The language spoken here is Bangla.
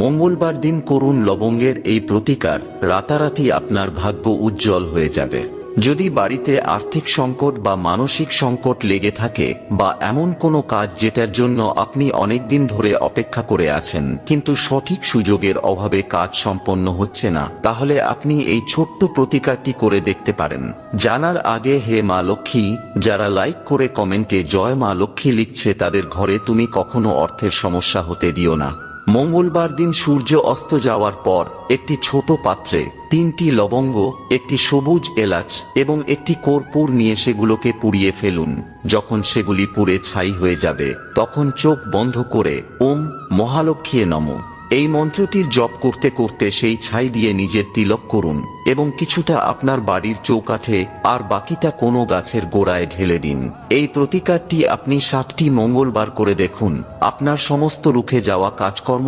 মঙ্গলবার দিন করুন লবঙ্গের এই প্রতিকার, রাতারাতি আপনার ভাগ্য উজ্জ্বল হয়ে যাবে। যদি বাড়িতে আর্থিক সংকট বা মানসিক সংকট লেগে থাকে, বা এমন কোনো কাজ যেটার জন্য আপনি অনেকদিন ধরে অপেক্ষা করে আছেন কিন্তু সঠিক সুযোগের অভাবে কাজ সম্পন্ন হচ্ছে না, তাহলে আপনি এই ছোট্ট প্রতিকারটি করে দেখতে পারেন। জানার আগে হে মা লক্ষ্মী, যারা লাইক করে কমেন্টে জয় মা লক্ষ্মী লিখছে তাদের ঘরে তুমি কখনো অর্থের সমস্যা হতে দিও না। মঙ্গলবার দিন সূর্য অস্ত যাওয়ার পর একটি ছোট পাত্রে 3টি লবঙ্গ, একটি সবুজ এলাচ এবং একটি কর্পূর নিয়ে সেগুলোকে পুড়িয়ে ফেলুন। যখন সেগুলি পুড়ে ছাই হয়ে যাবে তখন চোখ বন্ধ করে ওম মহালক্ষ্মী নমঃ এই মন্ত্রটির জপ করতে করতে সেই ছাই দিয়ে নিজের তিলক করুন এবং কিছুটা আপনার বাড়ির চৌকাঠে আর বাকিটা কোনো গাছের গোড়ায় ঢেলে দিন। এই প্রতিকারটি আপনি 7টি মঙ্গলবার করে দেখুন, আপনার সমস্ত রুখে যাওয়া কাজকর্ম